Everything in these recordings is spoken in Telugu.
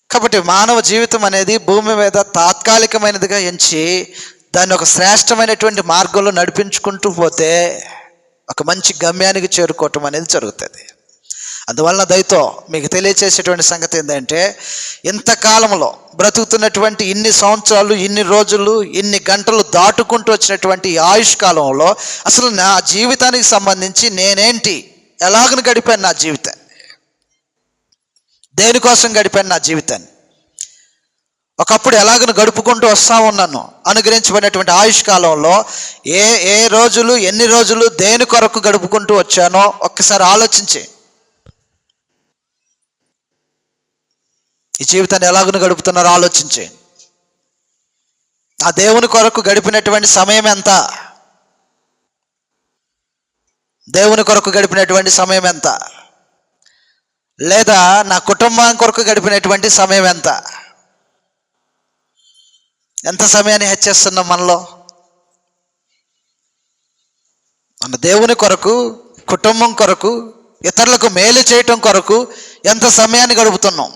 కాబట్టి మానవ జీవితం అనేది భూమి మీద తాత్కాలికమైనదిగా ఎంచి దాన్ని ఒక శ్రేష్టమైనటువంటి మార్గంలో నడిపించుకుంటూ పోతే ఒక మంచి గమ్యానికి చేరుకోవటం అనేది జరుగుతుంది. అందువలన దయతో మీకు తెలియచేసేటువంటి సంగతి ఏంటంటే, ఇంతకాలంలో బ్రతుకుతున్నటువంటి ఇన్ని సంవత్సరాలు, ఇన్ని రోజులు, ఇన్ని గంటలు దాటుకుంటూ వచ్చినటువంటి ఆయుష్ కాలంలో అసలు నా జీవితానికి సంబంధించి నేనేంటి, ఎలాగను గడిపాను నా జీవితాన్ని, దేనికోసం గడిపాను నా జీవితాన్ని, ఒకప్పుడు ఎలాగను గడుపుకుంటూ వస్తూ ఉన్నాను. అనుగ్రహించబడినటువంటి ఆయుష్ కాలంలో ఏ రోజులు, ఎన్ని రోజులు దేని కొరకు గడుపుకుంటూ వచ్చానో ఒక్కసారి ఆలోచించి ఈ జీవితాన్ని ఎలాగను గడుపుతున్నారో ఆలోచించి, ఆ దేవుని కొరకు గడిపినటువంటి సమయం ఎంత, దేవుని కొరకు గడిపినటువంటి సమయం ఎంత, లేదా నా కుటుంబం కొరకు గడిపినటువంటి సమయం ఎంత, ఎంత సమయాన్ని హెచ్చేస్తున్నాం మనలో. మన దేవుని కొరకు, కుటుంబం కొరకు, ఇతరులకు మేలు చేయటం కొరకు ఎంత సమయాన్ని గడుపుతున్నాం.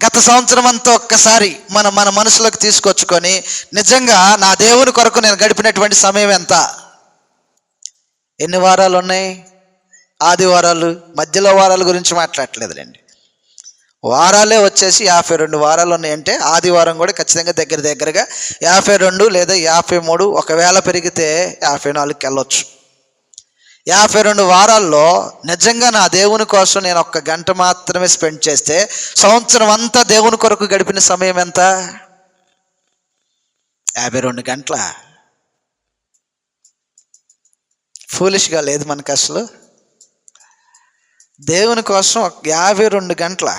గత సంవత్సరం అంతా ఒక్కసారి మన మనసులోకి తీసుకొచ్చుకొని నిజంగా నా దేవుని కొరకు నేను గడిపినటువంటి సమయం ఎంత. ఎన్ని వారాలు ఉన్నాయి? ఆదివారాలు, మధ్యలో వారాల గురించి మాట్లాడట్లేదులేండి. వారాలే వచ్చేసి 52 వారాలు ఉన్నాయంటే ఆదివారం కూడా ఖచ్చితంగా దగ్గరగా 52 లేదా 53, ఒకవేళ పెరిగితే 54కి వెళ్ళొచ్చు. 52 వారాల్లో నిజంగా నా దేవుని కోసం నేను 1 గంట మాత్రమే స్పెండ్ చేస్తే సంవత్సరం అంతా దేవుని కొరకు గడిపిన సమయం ఎంత? 52 గంటల. ఫూలిష్గా లేదు మనకు అసలు. దేవుని కోసం 52 గంటల.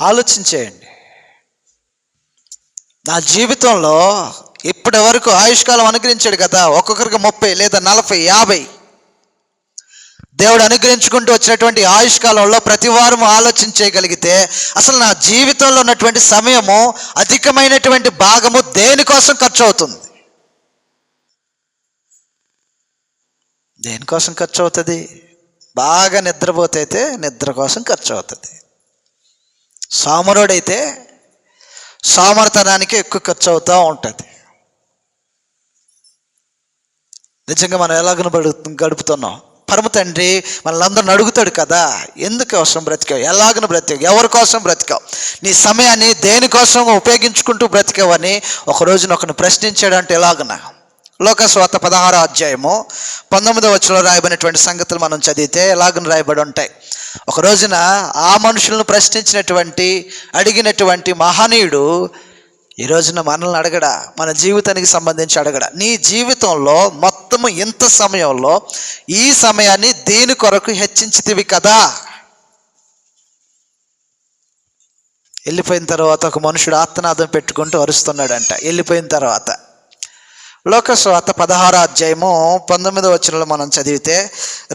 ఆలోచించేయండి. నా జీవితంలో ఇప్పటి వరకు ఆయుష్కాలం అనుగ్రహించాడు కదా, ఒక్కొక్కరికి 30 లేదా 40, 50 దేవుడు అనుగ్రహించుకుంటూ వచ్చినటువంటి ఆయుష్కాలంలో ప్రతి వారం ఆలోచించగలిగితే అసలు నా జీవితంలో ఉన్నటువంటి సమయము అధికమైనటువంటి భాగము దేనికోసం ఖర్చు అవుతుంది? దేనికోసం ఖర్చు అవుతుంది? బాగా నిద్రపోతే అయితే నిద్ర కోసం ఖర్చు అవుతుంది. సోమరుడైతే సోమరతనానికి ఎక్కువ ఖర్చు అవుతూ ఉంటుంది. నిజంగా మనం ఎలాగను గడుపుతున్నాం? పరమ తండ్రి మనల్ని అడుగుతాడు కదా, ఎందుకు అవసరం బ్రతికావు, ఎలాగను బ్రతికావు, ఎవరి కోసం బ్రతికావు, నీ సమయాన్ని దేనికోసం ఉపయోగించుకుంటూ బ్రతికావని ఒక రోజున ఒకరిని ప్రశ్నించాడు. అంటే ఎలాగన? లోకస్వార్త 16వ అధ్యాయము 19వ వచనంలో రాయబడినటువంటి సంగతులు మనం చదివితే ఎలాగని రాయబడి ఉంటాయి. ఒక రోజున ఆ మనుషులను అడిగినటువంటి మహనీయుడు ఈ రోజున మనల్ని అడగడా, మన జీవితానికి సంబంధించి అడగడా, నీ జీవితంలో మొత్తము ఇంత సమయంలో ఈ సమయాన్ని దేని కొరకు హెచ్చించితివి కదా. వెళ్ళిపోయిన తర్వాత ఒక మనుషుడు ఆర్తనాదం పెట్టుకుంటూ అరుస్తున్నాడంట. వెళ్ళిపోయిన తర్వాత లోకస్వార్త 16వ అధ్యాయము 19వ వచనంలో మనం చదివితే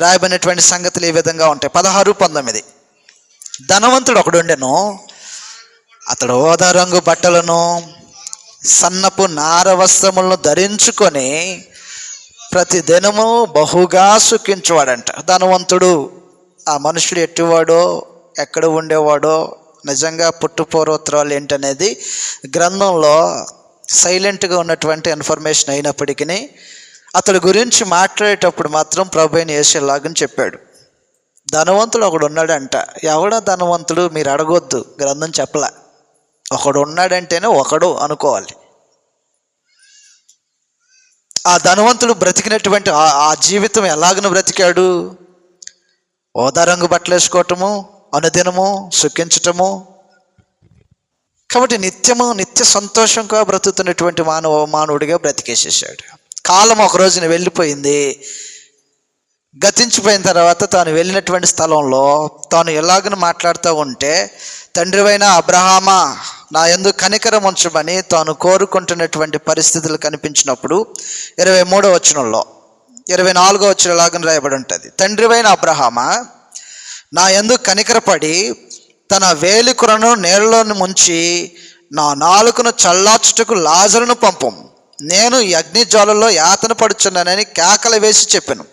రాయబడినటువంటి సంగతులు ఈ విధంగా ఉంటాయి. 16, 19. ధనవంతుడు ఒకడుండెను. అతడు ఓదా రంగు బట్టలను, సన్నపు నార వస్త్రములను ధరించుకొని ప్రతి దినము బహుగా సుఖించువాడంట. ధనవంతుడు, ఆ మనుషుడు ఎట్టివాడో, ఎక్కడ ఉండేవాడో, నిజంగా పుట్టుపూర్వోత్తరాలు ఏంటనేది గ్రంథంలో సైలెంట్గా ఉన్నటువంటి ఇన్ఫర్మేషన్ అయినప్పటికీ అతడి గురించి మాట్లాడేటప్పుడు మాత్రం ప్రభువైన యేసు ఇలాగని చెప్పాడు. ధనవంతుడు ఒకడు ఉన్నాడంట. ఎవడా ధనవంతుడు మీరు అడగొద్దు, గ్రంథం చెప్పలే. ఒకడు ఉన్నాడంటేనే ఒకడు అనుకోవాలి. ఆ ధనవంతుడు బ్రతికినటువంటి ఆ జీవితం ఎలాగను బ్రతికాడు? ఓదా రంగు బట్టలు వేసుకోవటము, అనుదినము సుఖించటము. కాబట్టి నిత్య సంతోషంగా బ్రతుకుతున్నటువంటి మానవుడిగా బ్రతికేసేసాడు. కాలం ఒక రోజున వెళ్ళిపోయింది. గతించిపోయిన తర్వాత తాను వెళ్ళినటువంటి స్థలంలో తాను ఎలాగని మాట్లాడుతూ ఉంటే, తండ్రివైన అబ్రహామా నా యందు కనికరం ఉంచమని తాను కోరుకుంటున్నటువంటి పరిస్థితులు కనిపించినప్పుడు 23వ వచనంలో 24వ వచనం ఎలాగని రాయబడి ఉంటుంది. తండ్రివైన అబ్రహామా నా యందు కనికరపడి తన వేలికురను నీళ్ళలోని ముంచి నా నాలుకను చల్లార్చుటకు లాజరును పంపం. నేను ఈ అగ్ని జ్వాలల్లో యాతన పడుచున్నానని కేకలు వేసి చెప్పాను.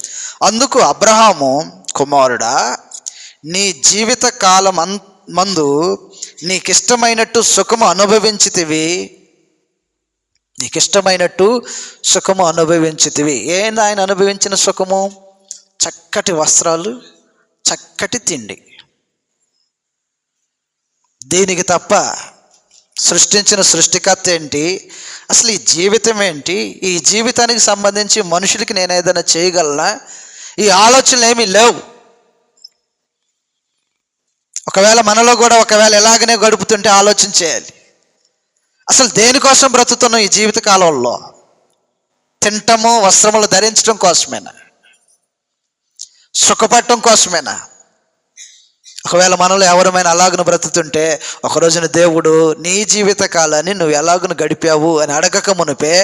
అందుకు అబ్రహాము, కుమారుడా, నీ జీవిత కాలం మందు నీకిష్టమైనట్టు సుఖము అనుభవించితివి. నీకిష్టమైనట్టు సుఖము అనుభవించితివి. ఏంది ఆయన అనుభవించిన సుఖము? చక్కటి వస్త్రాలు, చక్కటి తిండి. దీనికి తప్ప సృష్టించిన సృష్టికర్త ఏంటి, అసలు ఈ జీవితం ఏంటి, ఈ జీవితానికి సంబంధించి మనుషులకి నేను ఏదైనా చేయగలనా, ఈ ఆలోచనలు ఏమీ లేవు. ఒకవేళ మనలో కూడా ఒకవేళ ఎలాగనే గడుపుతుంటే ఆలోచన చేయాలి. అసలు దేనికోసం బ్రతుకుతున్నాం ఈ జీవిత కాలంలో? తింటము, వస్త్రములు ధరించడం కోసమేనా? సుఖపడటం కోసమేనా? ఒకవేళ మనలో ఎవరమైనా అలాగను బ్రతుకుతుంటే ఒక రోజున దేవుడు నీ జీవిత కాలాన్ని నువ్వు ఎలాగను గడిపావు అని అడగక మునిపే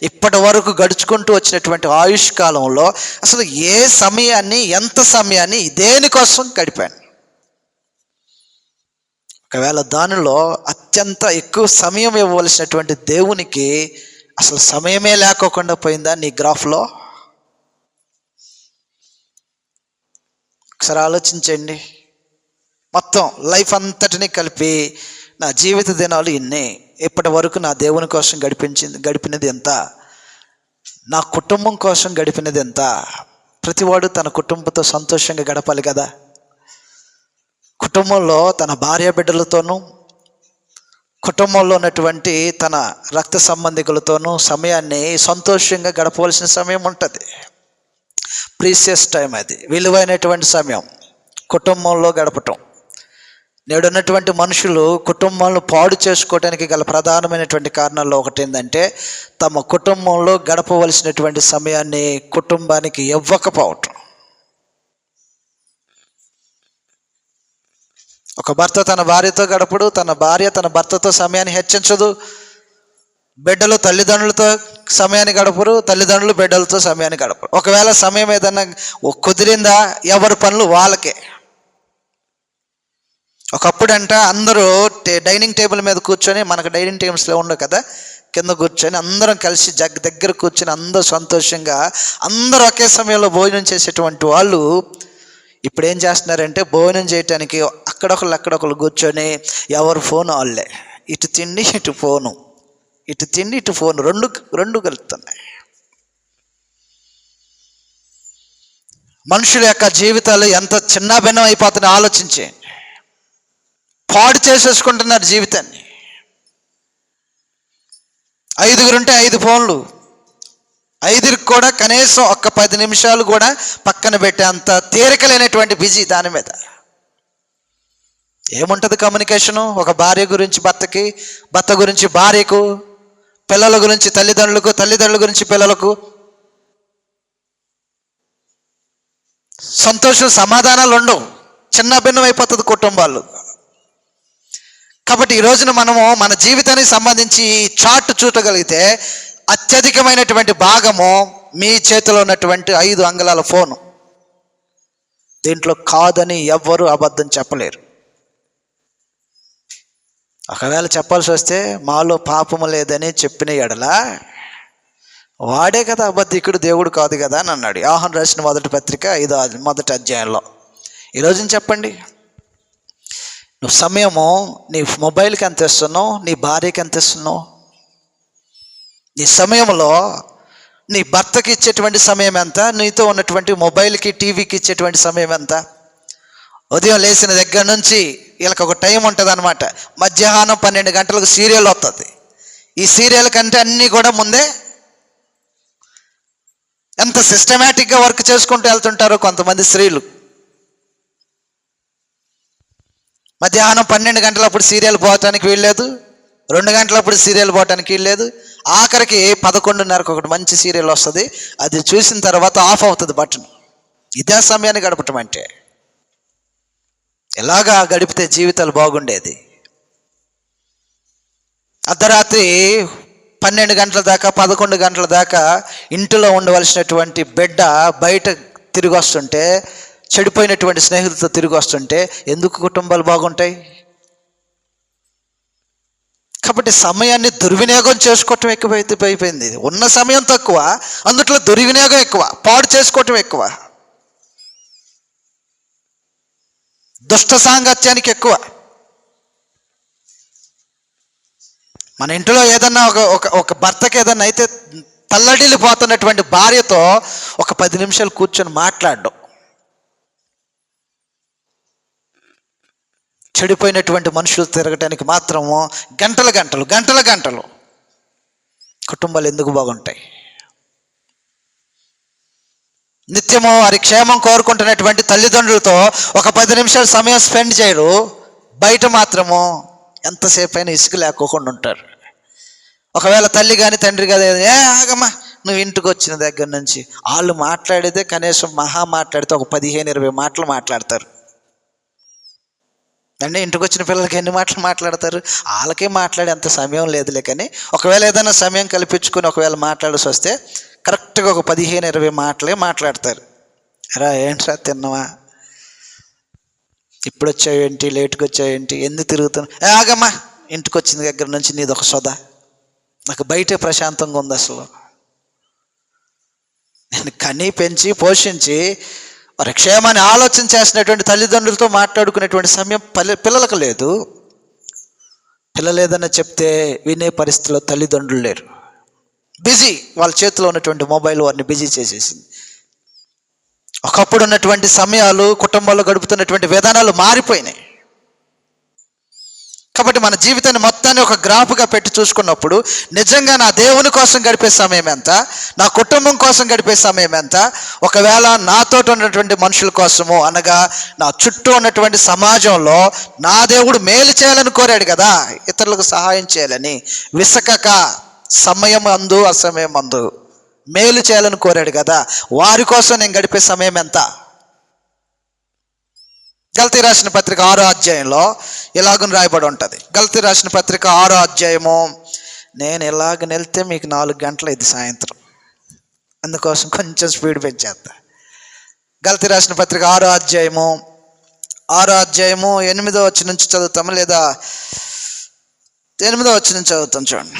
ఇప్పటి వరకు గడుచుకుంటూ వచ్చినటువంటి ఆయుష్ కాలంలో అసలు ఏ సమయాన్ని, ఎంత సమయాన్ని దేనికోసం గడిపాను? ఒకవేళ దానిలో అత్యంత ఎక్కువ సమయం ఇవ్వవలసినటువంటి దేవునికి అసలు సమయమే లేకోకుండా పోయిందా నీ గ్రాఫ్లో? ఒకసారి ఆలోచించండి. మొత్తం లైఫ్ అంతటినీ కలిపి నా జీవిత దినాలు ఇన్నే, ఇప్పటి వరకు నా దేవుని కోసం గడిపినది ఎంత, నా కుటుంబం కోసం గడిపినది ఎంత? ప్రతివాడు తన కుటుంబంతో సంతోషంగా గడపాలి కదా. కుటుంబంలో తన భార్య బిడ్డలతోనూ, కుటుంబంలో ఉన్నటువంటి తన రక్త సంబంధికులతోనూ సమయాన్ని సంతోషంగా గడపవలసిన సమయం ఉంటుంది. ప్రీసియస్ టైం, అది విలువైనటువంటి సమయం కుటుంబంలో గడపటం. నేడున్నటువంటి మనుషులు కుటుంబాలను పాడు చేసుకోవడానికి గల ప్రధానమైనటువంటి కారణాల్లో ఒకటి ఏంటంటే తమ కుటుంబంలో గడపవలసినటువంటి సమయాన్ని కుటుంబానికి ఇవ్వకపోవటం. ఒక భర్త తన భార్యతో గడపడు, తన భార్య తన భర్తతో సమయాన్ని హెచ్చించదు. బిడ్డలు తల్లిదండ్రులతో సమయాన్ని గడపరు, తల్లిదండ్రులు బిడ్డలతో సమయాన్ని గడపరు. ఒకవేళ సమయం ఏదన్నా కుదిరిందా, ఎవరి పనులు వాళ్ళకే. ఒకప్పుడంట అందరూ డైనింగ్ టేబుల్ మీద కూర్చొని, మనకు డైనింగ్ టేబుల్స్లో ఉండవు కదా, కింద కూర్చొని అందరం కలిసి దగ్గర కూర్చొని అందరూ సంతోషంగా అందరూ ఒకే సమయంలో భోజనం చేసేటువంటి వాళ్ళు ఇప్పుడు ఏం చేస్తున్నారంటే భోజనం చేయటానికి అక్కడొకళ్ళు కూర్చొని ఎవరు ఫోన్ వాళ్ళే, ఇటు తిండి ఇటు ఫోను, ఇటు తిండి ఇటు ఫోన్, రెండు కలుగుతున్నాయి. మనుషుల యొక్క జీవితాలు ఎంత చిన్న భిన్నం అయిపోతున్నాయి ఆలోచించేయండి. పాడు చేసేసుకుంటున్నారు జీవితాన్ని. 5 ఉంటే 5 ఫోన్లు, 5కి కూడా కనీసం ఒక్క 10 నిమిషాలు కూడా పక్కన పెట్టే అంత తీరికలేనటువంటి బిజీ దాని మీద. ఏముంటుంది కమ్యూనికేషను? ఒక భార్య గురించి భర్తకి, భర్త గురించి భార్యకు, పిల్లల గురించి తల్లిదండ్రులకు, తల్లిదండ్రుల గురించి పిల్లలకు. సంతోషం, సమాధానాలు ఉండవు, చిన్న భిన్నం అయిపోతుంది కుటుంబాలు. కాబట్టి ఈ రోజున మనము మన జీవితానికి సంబంధించి చార్ట్ చూడగలిగితే అత్యధికమైనటువంటి భాగము మీ చేతిలో ఉన్నటువంటి 5 అంగుళాల ఫోను. దీంట్లో కాదని ఎవ్వరూ అబద్ధం చెప్పలేరు. ఒకవేళ చెప్పాల్సి వస్తే మాలో పాపము లేదని చెప్పిన ఎడల వాడే కదా అబద్ధికుడు, దేవుడు కాదు కదా అని అన్నాడు యోహాను రాసిన మొదటి పత్రిక 5వ అధ్యాయంలో. ఈరోజు చెప్పండి, నువ్వు సమయము నీ మొబైల్కి ఎంత ఇస్తున్నావు, నీ భార్యకి ఎంత ఇస్తున్నావు? నీ సమయంలో నీ భర్తకి ఇచ్చేటువంటి సమయం ఎంత, నీతో ఉన్నటువంటి మొబైల్కి టీవీకి ఇచ్చేటువంటి సమయం ఎంత? ఉదయం లేచిన దగ్గర నుంచి వీళ్ళకి ఒక టైం ఉంటుంది అనమాట. మధ్యాహ్నం 12 గంటలకు సీరియల్ వస్తుంది. ఈ సీరియల్ కంటే అన్నీ కూడా ముందే ఎంత సిస్టమేటిక్గా వర్క్ చేసుకుంటూ వెళ్తుంటారో కొంతమంది స్త్రీలు. మధ్యాహ్నం 12 గంటలప్పుడు సీరియల్ పోవటానికి వీల్లేదు, 2 గంటలప్పుడు సీరియల్ పోవటానికి వీల్లేదు. ఆఖరికి 11:30కు ఒకటి మంచి సీరియల్ వస్తుంది, అది చూసిన తర్వాత ఆఫ్ అవుతుంది బటన్. ఇదే సమయాన్ని గడపటం అంటే. ఎలాగా గడిపితే జీవితాలు బాగుండేది? అర్ధరాత్రి 12 గంటల దాకా, 11 గంటల దాకా ఇంటిలో ఉండవలసినటువంటి బిడ్డ బయట తిరిగి వస్తుంటే, చెడిపోయినటువంటి స్నేహితులతో తిరిగి వస్తుంటే ఎందుకు కుటుంబాలు బాగుంటాయి? కాబట్టి సమయాన్ని దుర్వినియోగం చేసుకోవటం ఎక్కువైపోయింది. ఉన్న సమయం తక్కువ, అందుట్లో దుర్వినియోగం ఎక్కువ, పాడు చేసుకోవటం ఎక్కువ, దుష్ట సాంగత్యానికి ఎక్కువ. మన ఇంట్లో ఏదన్నా ఒక భర్తకి ఏదన్నా అయితే తల్లడిల్లిపోతున్నటువంటి భార్యతో ఒక 10 నిమిషాలు కూర్చొని మాట్లాడడం. చెడిపోయినటువంటి మనుషులు తిరగటానికి మాత్రము గంటలు కుటుంబాలు ఎందుకు బాగుంటాయి? నిత్యము వారి క్షేమం కోరుకుంటున్నటువంటి తల్లిదండ్రులతో ఒక 10 నిమిషాలు సమయం స్పెండ్ చేయరు. బయట మాత్రము ఎంతసేపు అయినా ఇసుక లేకోకుండా ఉంటారు. ఒకవేళ తల్లి కానీ తండ్రి కానీ ఆగమ్మా నువ్వు ఇంటికి వచ్చిన దగ్గర నుంచి వాళ్ళు మాట్లాడేదే కనీసం మహా మాట్లాడితే ఒక 15-20 మాటలు మాట్లాడతారు. అంటే ఇంటికి వచ్చిన పిల్లలకి ఎన్ని మాటలు మాట్లాడతారు? వాళ్ళకే మాట్లాడే అంత సమయం లేదులే. కానీ ఒకవేళ ఏదైనా సమయం కల్పించుకొని ఒకవేళ మాట్లాడాల్సి వస్తే కరెక్ట్గా ఒక 15-20 మాటలే మాట్లాడతారు. రా ఏంట్రా తిన్నావా, ఇప్పుడు వచ్చావేంటి, లేటుగా వచ్చావేంటి, ఎందుకు తిరుగుతున్నావు, ఆగమ్మా ఇంటికి వచ్చిన దగ్గర నుంచి నీది ఒక సొద, నాకు బయటే ప్రశాంతంగా ఉంది. అసలు నేను కని పెంచి పోషించి వారి క్షేమాన్ని ఆలోచన చేసినటువంటి తల్లిదండ్రులతో మాట్లాడుకునేటువంటి సమయం పిల్లలకు లేదు. పిల్లలు ఏదన్నా చెప్తే వినే పరిస్థితిలో తల్లిదండ్రులు లేరు. బిజీ, వాళ్ళ చేతిలో ఉన్నటువంటి మొబైల్ వారిని బిజీ చేసేసింది. ఒకప్పుడు ఉన్నటువంటి సమయాలు, కుటుంబాల్లో గడుపుతున్నటువంటి విధానాలు మారిపోయినాయి. కాబట్టి మన జీవితాన్ని మొత్తాన్ని ఒక గ్రాఫ్గా పెట్టి చూసుకున్నప్పుడు నిజంగా నా దేవుని కోసం గడిపే సమయం ఎంత, నా కుటుంబం కోసం గడిపే సమయం ఎంత, ఒకవేళ నాతో ఉన్నటువంటి మనుషుల కోసము అనగా నా చుట్టూ ఉన్నటువంటి సమాజంలో నా దేవుడు మేలు చేయాలని కోరాడు కదా, ఇతరులకు సహాయం చేయాలని, విసకక సమయం అందు అసమయం అందు మేలు చేయాలని కోరాడు కదా, వారి కోసం నేను గడిపే సమయం ఎంత? గల్తీ రాసిన పత్రిక 6వ అధ్యాయంలో ఇలాగని రాయబడి ఉంటుంది. గల్తీ రాసిన పత్రిక 6వ అధ్యాయము, నేను ఇలాగ వెళ్తే మీకు 4 గంటలు ఇది సాయంత్రం, అందుకోసం కొంచెం స్పీడ్ పెంచేస్తా. గల్తీ రాసిన పత్రిక 6వ అధ్యాయము 8వ వచనం నుంచి చదువుతాము, లేదా 8వ వచనం నుంచి చదువుతాం. చూడండి,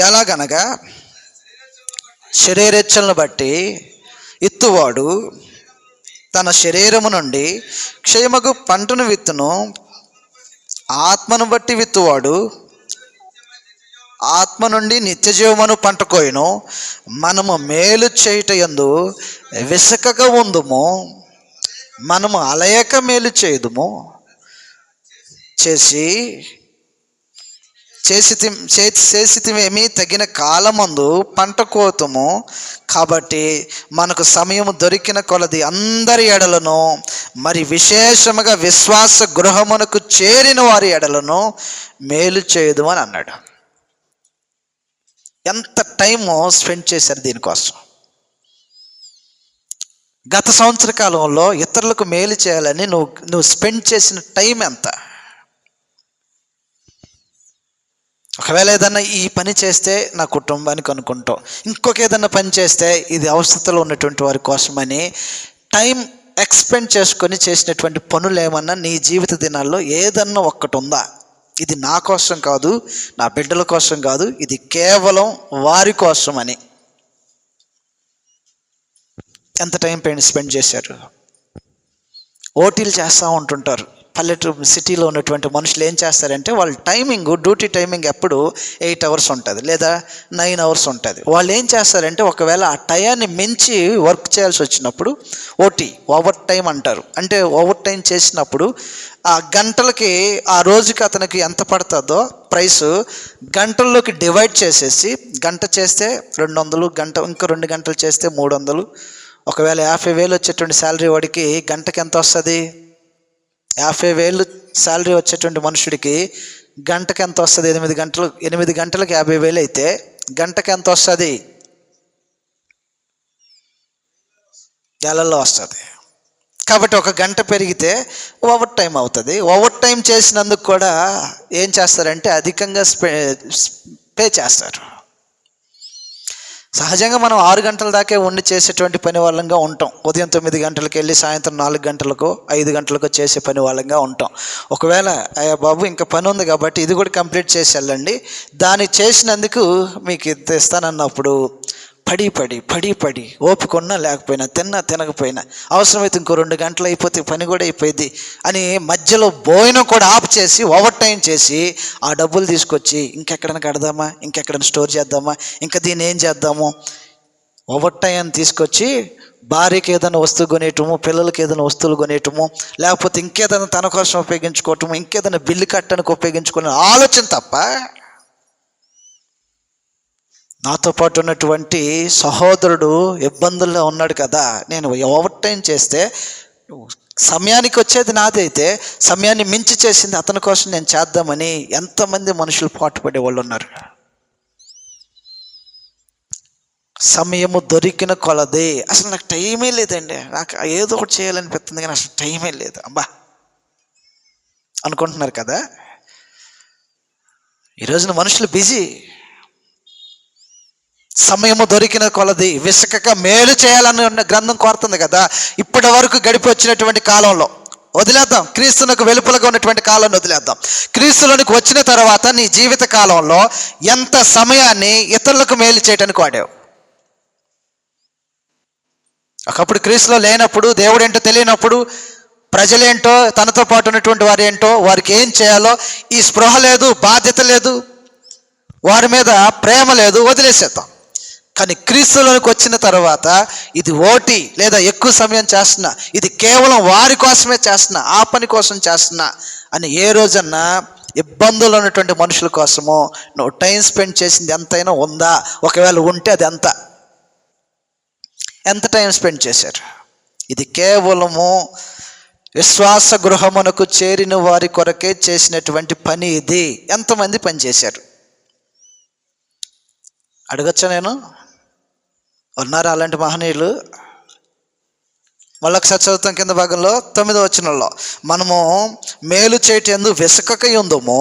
ఎలాగనగా శరీరేచ్ఛలను బట్టి ఇత్తువాడు తన శరీరము నుండి క్షయమగు పంటను విత్తును, ఆత్మను బట్టి విత్తువాడు ఆత్మ నుండి నిత్యజీవమును పంట కోయును. మనము మేలు చేయుట యందు విసకక ఉందుము, మనము అలయక మేలు చేయుదుము, చేసితిమేమి తగిన కాలమందు పంట కోతము. కాబట్టి మనకు సమయము దొరికిన కొలది అందరి ఎడలను, మరి విశేషముగా విశ్వాస గృహమునకు చేరిన వారి ఎడలను మేలు చేయదు అని అన్నాడు. ఎంత టైము స్పెండ్ చేశారు దీనికోసం? గత సంవత్సర కాలంలో ఇతరులకు మేలు చేయాలని నువ్వు స్పెండ్ చేసిన టైం ఎంత? ఒకవేళ ఏదన్నా ఈ పని చేస్తే నా కుటుంబానికి అనుకుంటాం, ఇంకొక ఏదన్నా పని చేస్తే ఇది అవసరతలో ఉన్నటువంటి వారి కోసమని టైం ఎక్స్పెండ్ చేసుకొని చేసినటువంటి పనులు ఏమన్నా నీ జీవిత దినాల్లో ఏదన్నా ఒక్కటి ఉందా? ఇది నా కోసం కాదు, నా బిడ్డల కోసం కాదు, ఇది కేవలం వారి కోసం అని ఎంత టైం స్పెండ్ చేశారు? ఓటీలు చేస్తూ ఉంటుంటారు. పల్లెటూరు సిటీలో ఉన్నటువంటి మనుషులు ఏం చేస్తారంటే, వాళ్ళ డ్యూటీ టైమింగ్ ఎప్పుడు 8 అవర్స్ ఉంటుంది, లేదా 9 అవర్స్ ఉంటుంది. వాళ్ళు ఏం చేస్తారంటే, ఒకవేళ ఆ టయాన్ని మించి వర్క్ చేయాల్సి వచ్చినప్పుడు ఓవర్ టైం అంటారు. అంటే ఓవర్ టైం చేసినప్పుడు ఆ గంటలకి, ఆ రోజుకి అతనికి ఎంత పడుతుందో ప్రైస్ గంటల్లోకి డివైడ్ చేసేసి, గంట చేస్తే 200, ఇంకా 2 గంటలు చేస్తే 300. ఒకవేళ 50,000 వచ్చేటువంటి శాలరీ వాడికి గంటకి ఎంత వస్తుంది? 50,000 శాలరీ వచ్చేటువంటి మనుషుడికి గంటకి ఎంత వస్తుంది? 8 గంటలకు 50,000 అయితే గంటకి ఎంత వస్తుంది? నెలల్లో వస్తుంది. కాబట్టి 1 గంట పెరిగితే ఓవర్ టైం అవుతుంది. ఓవర్ టైం చేసినందుకు కూడా ఏం చేస్తారంటే అధికంగా పే చేస్తారు. సహజంగా మనం 6 గంటల దాకే ఉండి చేసేటువంటి పని వాళ్ళంగా ఉంటాం. ఉదయం 9 గంటలకు వెళ్ళి సాయంత్రం 4 గంటలకో 5 గంటలకో చేసే పని వాళ్ళంగా ఉంటాం. ఒకవేళ అయ్యా బాబు ఇంకా పని ఉంది కాబట్టి ఇది కూడా కంప్లీట్ చేసి వెళ్ళండి, దాన్ని చేసినందుకు మీకు ఇది ఇస్తానన్నప్పుడు పడి ఓపిక ఉన్నా లేకపోయినా, తినకపోయినా, అవసరమైతే ఇంకో 2 గంటలు అయిపోతే పని కూడా అయిపోయింది అని మధ్యలో భోజనం కూడా ఆఫ్ చేసి ఓవర్ టైం చేసి ఆ డబ్బులు తీసుకొచ్చి ఇంకెక్కడైనా కడదామా, ఇంకెక్కడైనా స్టోర్ చేద్దామా, ఇంకా దీన్ని ఏం చేద్దాము, ఓవర్ టైం అని తీసుకొచ్చి భార్యకి ఏదైనా వస్తువు కొనేయటము, పిల్లలకి ఏదైనా వస్తువులు కొనేయటము, లేకపోతే ఇంకేదైనా తన కోసం ఉపయోగించుకోవటము, ఇంకేదైనా బిల్లు కట్టడానికి ఉపయోగించుకునే ఆలోచన తప్ప, నాతో పాటు ఉన్నటువంటి సహోదరుడు ఇబ్బందుల్లో ఉన్నాడు కదా, నేను ఓవర్ టైం చేస్తే సమయానికి వచ్చేది నాదైతే సమయాన్ని మించి చేసింది అతని కోసం నేను చేద్దామని ఎంతమంది మనుషులు పాటుపడే వాళ్ళు ఉన్నారు. సమయము దొరికిన కొలది, అసలు నాకు టైమే లేదండి, నాకు ఏదో ఒకటి చేయాలనిపిస్తుంది కానీ అసలు టైమే లేదు అబ్బా అనుకుంటున్నారు కదా. ఈరోజున మనుషులు బిజీ. సమయము దొరికిన కొలది విసకక మేలు చేయాలని గ్రంథం కోరుతుంది కదా. ఇప్పటి వరకు గడిపి వచ్చినటువంటి కాలంలో వదిలేద్దాం, క్రీస్తునకు వెలుపలగా ఉన్నటువంటి కాలాన్ని వదిలేద్దాం. క్రీస్తులోనికి వచ్చిన తర్వాత నీ జీవిత కాలంలో ఎంత సమయాన్ని ఇతరులకు మేలు చేయడానికి వాడావు? ఒకప్పుడు క్రీస్తులో లేనప్పుడు, దేవుడేంటో తెలియనప్పుడు, ప్రజలేంటో, తనతో పాటు ఉన్నటువంటి వారు ఏంటో, వారికి ఏం చేయాలో ఈ స్పృహ లేదు, బాధ్యత లేదు, వారి మీద ప్రేమ లేదు, వదిలేసేద్దాం. కానీ క్రీస్తులోనికి వచ్చిన తర్వాత ఇది ఓటి లేదా ఎక్కువ సమయం చేస్తున్నా, ఇది కేవలం వారి కోసమే చేస్తున్నా, ఆ పని కోసం చేస్తున్నా అని ఏ రోజన్నా ఇబ్బందులు ఉన్నటువంటి మనుషుల కోసము నువ్వు టైం స్పెండ్ చేసింది ఎంతైనా ఉందా? ఒకవేళ ఉంటే అది ఎంత టైం స్పెండ్ చేశారు? ఇది కేవలము విశ్వాస గృహమునకు చేరిన వారి కొరకే చేసినటువంటి పని. ఇది ఎంతమంది పని చేశారు అడగచ్చా నేను? ఉన్నారా అలాంటి మహనీయులు? మళ్ళొకసారి చదువుతాం కింద భాగంలో 9వ వచనంలో, మనము మేలు చేయటందు విసకక ఉందము,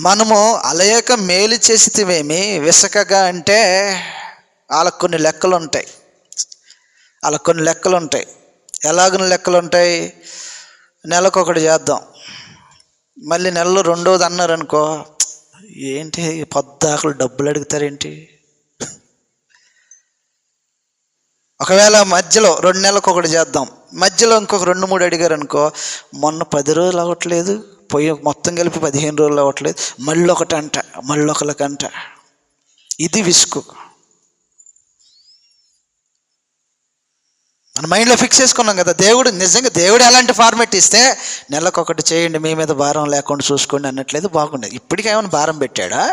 మనము అలయక మేలు చేసితివేమి విసకగా. అంటే వాళ్ళకు కొన్ని లెక్కలు ఉంటాయి. ఎలాగని లెక్కలు ఉంటాయి? నెలకొకటి చేద్దాం, మళ్ళీ నెలలో 2వది అన్నారు అనుకో, ఏంటి పొద్దాకులు డబ్బులు అడుగుతారేంటి? ఒకవేళ మధ్యలో 2 నెలలకు ఒకటి చేద్దాం, మధ్యలో ఇంకొక 2-3 అడిగారు అనుకో, మొన్న 10 రోజులు అవ్వట్లేదు, మొత్తం కలిపి 15 రోజులు అవ్వట్లేదు, మళ్ళీ ఒకటంట, మళ్ళీ ఒకరికంట. ఇది విసుగు. మన మైండ్లో ఫిక్స్ చేసుకున్నాం కదా. దేవుడు ఎలాంటి ఫార్మేట్ ఇస్తే నెలకొకటి చేయండి, మీ మీద భారం లేకుండా చూసుకోండి అన్నట్లేదు, బాగుండేది. ఇప్పటికేమైనా భారం పెట్టాడా?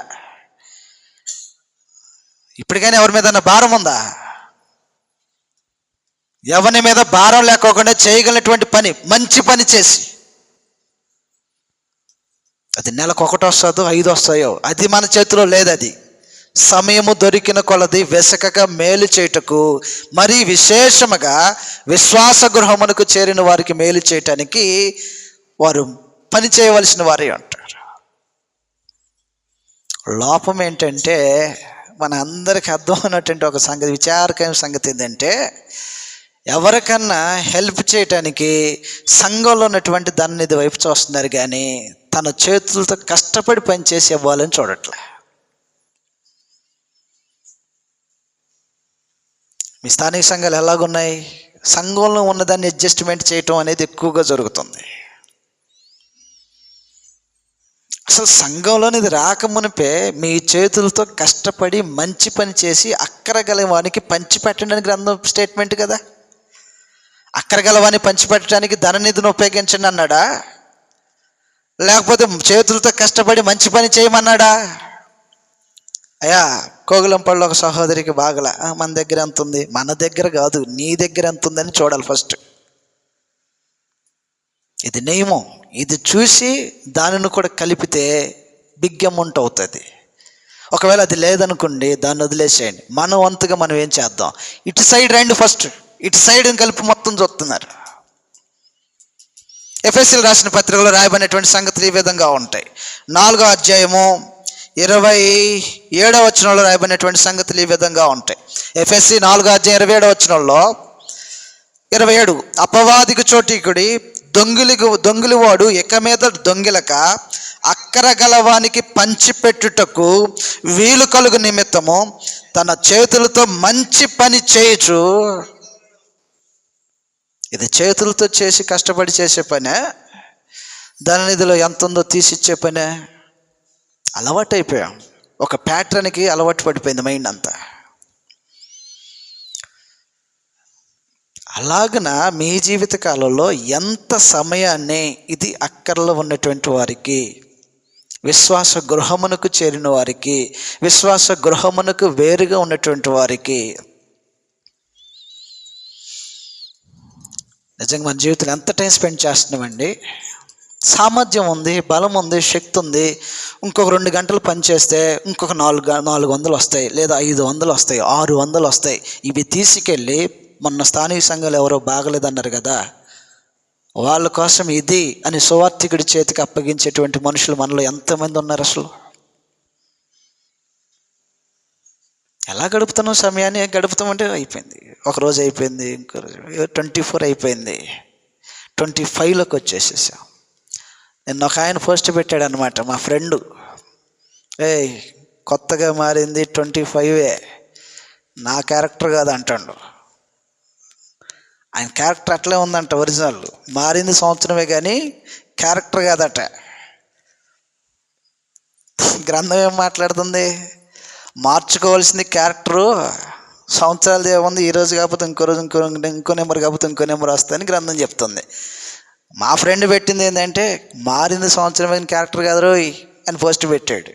ఇప్పటికైనా ఎవరి మీద భారం ఉందా? ఎవరి మీద భారం లేకోకుండా చేయగలిగినటువంటి పని, మంచి పని చేసి, అది నెలకు 1 వస్తుందో 5 వస్తాయో అది మన చేతిలో లేదు. అది సమయము దొరికిన కొలది వెసకక మేలు చేయుటకు, మరి విశేషముగా విశ్వాస గృహమునకు చేరిన వారికి మేలు చేయటానికి వారు పని చేయవలసిన వారే అంటారు. లోపం ఏంటంటే, మన అందరికీ అర్థమైనటువంటి ఒక సంగతి, విచారకమైన సంగతి ఏంటంటే, ఎవరికన్నా హెల్ప్ చేయటానికి సంఘంలో ఉన్నటువంటి దాన్ని ఇది వైపు చూస్తున్నారు కానీ తన చేతులతో కష్టపడి పనిచేసి ఇవ్వాలని చూడట్లే. మీ స్థానిక సంఘాలు ఎలాగున్నాయి? సంఘంలో ఉన్నదాన్ని అడ్జస్ట్మెంట్ చేయటం అనేది ఎక్కువగా జరుగుతుంది. అసలు సంఘంలోనిది రాకమునిపే మీ చేతులతో కష్టపడి మంచి పని చేసి అక్కరగల వానికి పంచిపెట్టడానికి గ్రంథం స్టేట్మెంట్ కదా. అక్కరగలవాన్ని పంచిపెట్టడానికి ధననిధిని ఉపయోగించండి అన్నాడా? లేకపోతే చేతులతో కష్టపడి మంచి పని చేయమన్నాడా? అయ్యా కోగులంపళ్ళు ఒక సహోదరికి బాగలా, మన దగ్గర ఎంత ఉంది? మన దగ్గర కాదు, నీ దగ్గర ఎంత ఉందని చూడాలి ఫస్ట్. ఇది నియమం. ఇది చూసి దానిని కూడా కలిపితే బిగ్ అమౌంట్ అవుతుంది. ఒకవేళ అది లేదనుకోండి, దాన్ని వదిలేసేయండి. మన వంతుగా మనం ఏం చేద్దాం? ఇటు సైడ్ రండి, ఫస్ట్ ఇటు సైడ్ కలిపి మొత్తం చూస్తున్నారు. ఎఫెసీయులకు రాసిన పత్రికలో రాయబడినటువంటి సంగతులు ఈ విధంగా ఉంటాయి. 4వ అధ్యాయము 27వ వచనంలో రాయబడినటువంటి సంగతులు ఈ విధంగా ఉంటాయి. ఎఫెసీ 4:27 27 అపవాదికి చోటీకుడి దొంగిలివాడు ఇక మీద దొంగిలక అక్కర గలవానికి పంచిపెట్టుటకు వీలు కలుగు నిమిత్తము తన చేతులతో మంచి పని చేయుచు. ఇది చేతులతో చేసి కష్టపడి చేసే పనే, ధననిధిలో ఎంత ఉందో తీసిచ్చే పనే. అలవాటు అయిపోయాం, ఒక ప్యాటర్న్కి అలవాటు పడిపోయింది మైండ్ అంతా. అలాగన మీ జీవిత కాలంలో ఎంత సమయాన్ని ఇది అక్కర్లో ఉన్నటువంటి వారికి, విశ్వాస గృహమునకు చేరిన వారికి, విశ్వాస గృహమునకు వేరుగా ఉన్నటువంటి వారికి నిజంగా మన జీవితంలో ఎంత టైం స్పెండ్ చేస్తున్నామండి? సామర్థ్యం ఉంది, బలం ఉంది, శక్తి ఉంది. ఇంకొక 2 గంటలు పనిచేస్తే ఇంకొక 400 వస్తాయి, లేదా 500 వస్తాయి, 600 వస్తాయి. ఇవి తీసుకెళ్ళి మొన్న స్థానిక సంఘాలు ఎవరో బాగలేదన్నారు కదా, వాళ్ళ కోసం ఇది అని సువార్థికుడి చేతికి అప్పగించేటువంటి మనుషులు మనలో ఎంతమంది ఉన్నారు? అసలు ఎలా గడుపుతున్నాం సమయాన్ని? గడుపుతామంటే అయిపోయింది, ఒకరోజు అయిపోయింది, ఇంకో రోజు 24 అయిపోయింది, 25లోకి వచ్చేసేసాం. నిన్న ఒక ఆయన పోస్ట్ పెట్టాడు అనమాట, మా ఫ్రెండు, కొత్తగా మారింది 25, నా క్యారెక్టర్ కాదు అంటాడు. ఆయన క్యారెక్టర్ అట్లే ఉందంట, ఒరిజినల్. మారింది సంవత్సరమే కానీ క్యారెక్టర్ కాదట. గ్రంథం ఏం మాట్లాడుతుంది? మార్చుకోవాల్సింది క్యారెక్టరు. సంవత్సరాలు ఏముంది, ఈరోజు కాకపోతే ఇంకో రోజు, ఇంకో నెంబర్ కాకపోతే ఇంకో నెంబర్ వస్తుందని గ్రంథం చెప్తుంది. మా ఫ్రెండ్ పెట్టింది ఏంటంటే, మారింది సంవత్సరమైన క్యారెక్టర్ కాదు రోయ్ అని పోస్ట్ పెట్టాడు.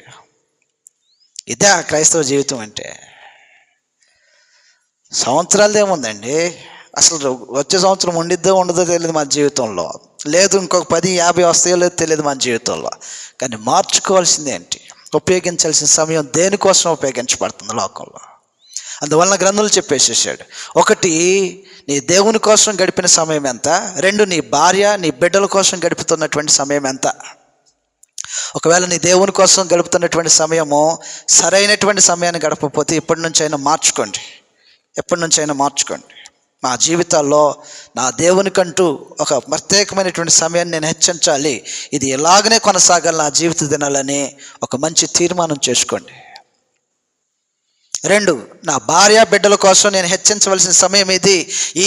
ఇదే క్రైస్తవ జీవితం అంటే. సంవత్సరాలది ఏముందండి, అసలు వచ్చే సంవత్సరం ఉండిద్దో ఉండదో తెలియదు మన జీవితంలో, లేదు ఇంకొక 10-50 వస్తాయో లేదో తెలియదు మన జీవితంలో. కానీ మార్చుకోవాల్సింది ఏంటి? ఉపయోగించాల్సిన సమయం దేనికోసం ఉపయోగించబడుతుంది లోకంలో? అందువలన గ్రంథాలు చెప్పేసేసాడు. 1, నీ దేవుని కోసం గడిపిన సమయం ఎంత? 2, నీ భార్య నీ బిడ్డల కోసం గడుపుతున్నటువంటి సమయం ఎంత? ఒకవేళ నీ దేవుని కోసం గడుపుతున్నటువంటి సమయము సరైనటువంటి సమయాన్ని గడపకపోతే ఎప్పటి నుంచైనా మార్చుకోండి. మా జీవితాల్లో నా దేవునికంటూ ఒక ప్రత్యేకమైనటువంటి సమయాన్ని నేను హెచ్చించాలి, ఇది ఎలాగనే కొనసాగాలి నా జీవిత దినాలని ఒక మంచి తీర్మానం చేసుకోండి. 2, నా భార్య బిడ్డల కోసం నేను హెచ్చించవలసిన సమయం ఇది,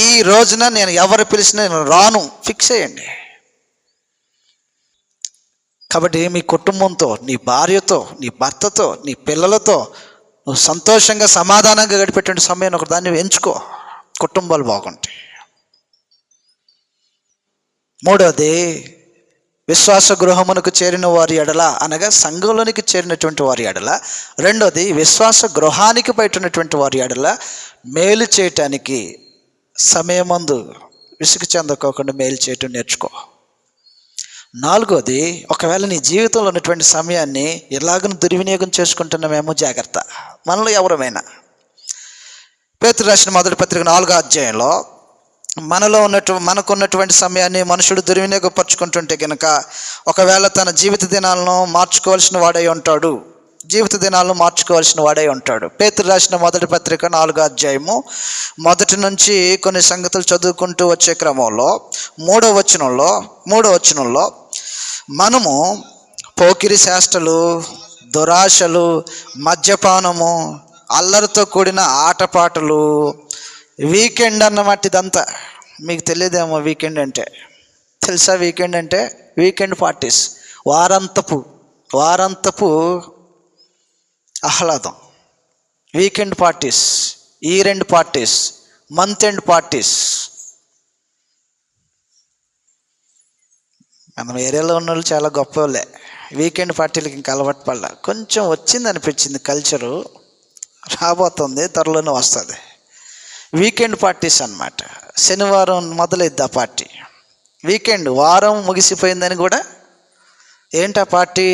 ఈ రోజున నేను ఎవరు పిలిచినా నేను రాను ఫిక్స్ అయ్యండి. కాబట్టి మీ కుటుంబంతో, నీ భార్యతో, నీ భర్తతో, నీ పిల్లలతో నువ్వు సంతోషంగా సమాధానంగా గడిపేటువంటి సమయాన్ని ఒక దాన్ని ఎంచుకో, కుటుంబాలు బాగుంటాయి. 3, విశ్వాస గృహమునకు చేరిన వారి ఎడల, అనగా సంఘంలోనికి చేరినటువంటి వారి ఎడల. 2, విశ్వాస గృహానికి బయట ఉన్నటువంటి వారి ఎడల మేలు చేయటానికి సమయమందు విసుగు చెందకోకుండా మేలు చేయటం నేర్చుకో. 4, ఒకవేళ నీ జీవితంలో ఉన్నటువంటి సమయాన్ని ఎలాగను దుర్వినియోగం చేసుకుంటున్నామేమో జాగ్రత్త. మనలో ఎవరమైనా పేతురు రాసిన మొదటి పత్రిక 4వ అధ్యాయంలో మనకున్నటువంటి సమయాన్ని మనుషుడు దుర్వినియోగపరుచుకుంటుంటే కనుక ఒకవేళ తన జీవిత దినాలను మార్చుకోవాల్సిన వాడై ఉంటాడు. పేతురు రాసిన మొదటి పత్రిక 4వ అధ్యాయము 1 నుంచి కొన్ని సంగతులు చదువుకుంటూ వచ్చే క్రమంలో 3వ వచనంలో మనము పోకిరి చేష్టలు, దురాశలు, మద్యపానము, అల్లరితో కూడిన ఆటపాటలు, వీకెండ్ అన్నమాట. ఇదంతా మీకు తెలియదేమో. వీకెండ్ అంటే తెలుసా? వీకెండ్ అంటే వీకెండ్ పార్టీస్, వారంతపు ఆహ్లాదం. Weekend parties, year end parties, month end parties. మన ఏరియాలో ఉన్న వాళ్ళు చాలా గొప్ప వాళ్ళే. వీకెండ్ పార్టీలకి ఇంకా అలవాటు పడాల. కొంచెం వచ్చింది అనిపించింది, కల్చరు రాబోతుంది, త్వరలోనే వస్తుంది. వీకెండ్ పార్టీస్ అన్నమాట. శనివారం మొదలైద్ది ఆ పార్టీ. వీకెండ్, వారం ముగిసిపోయిందని కూడా ఏంటి ఆ పార్టీ?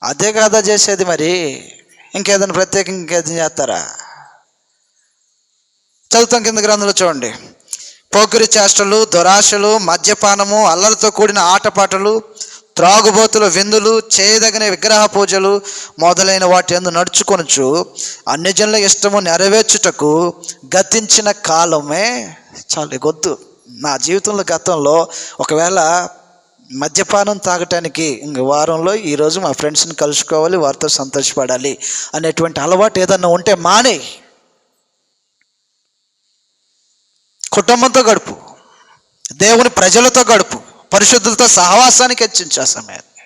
అదే కాదా చేసేది? మరి ఇంకేదైనా ప్రత్యేకంగా ఇంకేదైనా చేస్తారా? చదువుతాం కింద గ్రంథంలో చూడండి. పోకిరి చేష్టలు, దురాశలు, మద్యపానము, అల్లరితో కూడిన ఆటపాటలు, త్రాగుబోతుల విందులు, చేయదగిన విగ్రహ పూజలు మొదలైన వాటి యందు నడుచుకొనుచు అన్యజనుల ఇష్టము నెరవేర్చుటకు గతించిన కాలమే చాలు. గొద్దు నా జీవితంలో గతంలో ఒకవేళ మద్యపానం తాగటానికి ఇంక వారంలో ఈరోజు మా ఫ్రెండ్స్ని కలుసుకోవాలి, వారితో సంతోషపడాలి అనేటువంటి అలవాటు ఏదన్నా ఉంటే మానే. కుటుంబంతో గడుపు, దేవుని ప్రజలతో గడుపు, పరిశుద్ధులతో సహవాసానికి హెచ్చించే సమయాన్ని.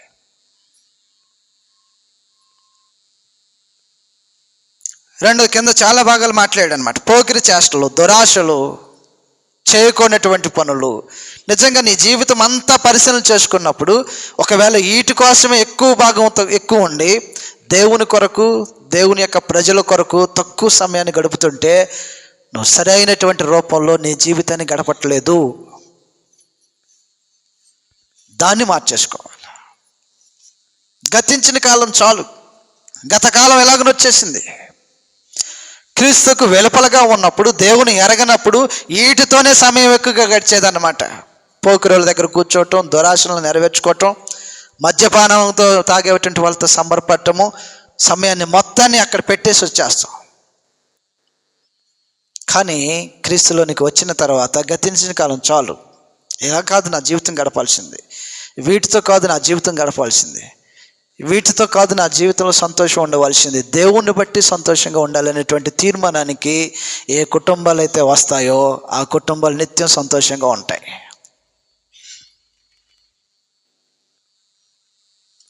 రెండు కింద చాలా భాగాలు మాట్లాడాడు అనమాట. పోకిరి చేష్టలు, దురాశలు, చేయకూడనటువంటి పనులు. నిజంగా నీ జీవితం అంతా పరిశీలన చేసుకున్నప్పుడు ఒకవేళ వీటి కోసమే ఎక్కువ భాగం ఎక్కువ ఉండి దేవుని కొరకు, దేవుని యొక్క ప్రజల కొరకు తక్కువ సమయాన్ని గడుపుతుంటే నువ్వు సరైనటువంటి రూపంలో నీ జీవితాన్ని గడపట్లేదు. దాన్ని మార్చేసుకోవాలి. గతించిన కాలం చాలు. గతకాలం ఎలాగనొచ్చేసింది. క్రీస్తుకు వెలుపలగా ఉన్నప్పుడు, దేవుని ఎరగనప్పుడు వీటితోనే సమయం ఎక్కువగా గడిచేదన్నమాట. పోకిరోల దగ్గర కూర్చోవటం, దురాశలను నెరవేర్చుకోవటం, మద్యపానంతో తాగేటువంటి వాళ్ళతో సంబరపడటము, సమయాన్ని మొత్తాన్ని అక్కడ పెట్టేసి వచ్చేస్తాం. కానీ క్రీస్తులోనికి వచ్చిన తర్వాత గతించిన కాలం చాలు. ఇలా కాదు నా జీవితం గడపాల్సింది, వీటితో కాదు నా జీవితం గడపాల్సింది, వీటితో కాదు నా జీవితంలో సంతోషం ఉండవలసింది, దేవుణ్ణి బట్టి సంతోషంగా ఉండాలనేటువంటి తీర్మానానికి ఏ కుటుంబాలు అయితే వస్తాయో ఆ కుటుంబాలు నిత్యం సంతోషంగా ఉంటాయి.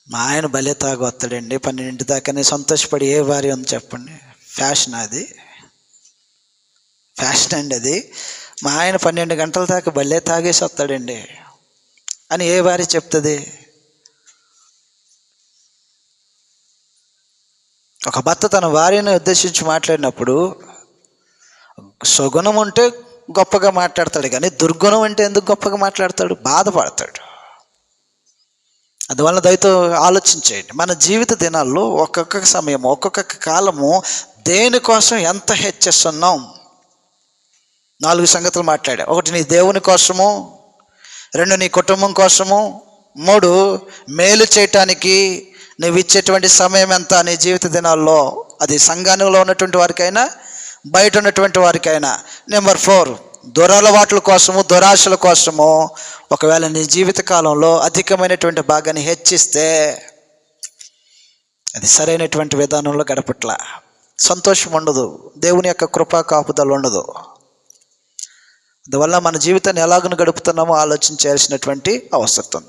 మా ఆయన భలే తాగొస్తాడండి 12 దాకానే సంతోషపడి ఏ భార్య ఉంది చెప్పండి? ఫ్యాషన్ అది, ఫ్యాషన్ అండి అది. మా ఆయన 12 గంటల దాకా భలే తాగేసి వస్తాడండి అని ఏ భార్య చెప్తుంది? ఒక భర్త తన భార్యను ఉద్దేశించి మాట్లాడినప్పుడు సుగుణం ఉంటే గొప్పగా మాట్లాడతాడు, కానీ దుర్గుణం అంటే ఎందుకు గొప్పగా మాట్లాడతాడు? బాధపడతాడు. అందువల్ల దయతో ఆలోచించేయండి. మన జీవిత దినాల్లో ఒక్కొక్క సమయం, ఒక్కొక్క కాలము దేనికోసం ఎంత హెచ్చిస్తున్నాం? 4 సంగతులు మాట్లాడా. 1 నీ దేవుని కోసము, 2 నీ కుటుంబం కోసము, 3 మేలు చేయటానికి నువ్వు ఇచ్చేటువంటి సమయం ఎంత నీ జీవిత దినాల్లో, అది సంఘంలో ఉన్నటువంటి వారికైనా బయట ఉన్నటువంటి వారికైనా. నెంబర్ 4 దురలవాట్ల కోసము, దురాశల కోసము ఒకవేళ నీ జీవిత కాలంలో అధికమైనటువంటి భాగాన్ని హెచ్చిస్తే అది సరైనటువంటి విధానంలో గడపట్ల సంతోషం ఉండదు, దేవుని యొక్క కృపా కాపుదల ఉండదు. అందువల్ల మన జీవితాన్ని ఎలాగను గడుపుతున్నామో ఆలోచించాల్సినటువంటి అవసరం ఉంది.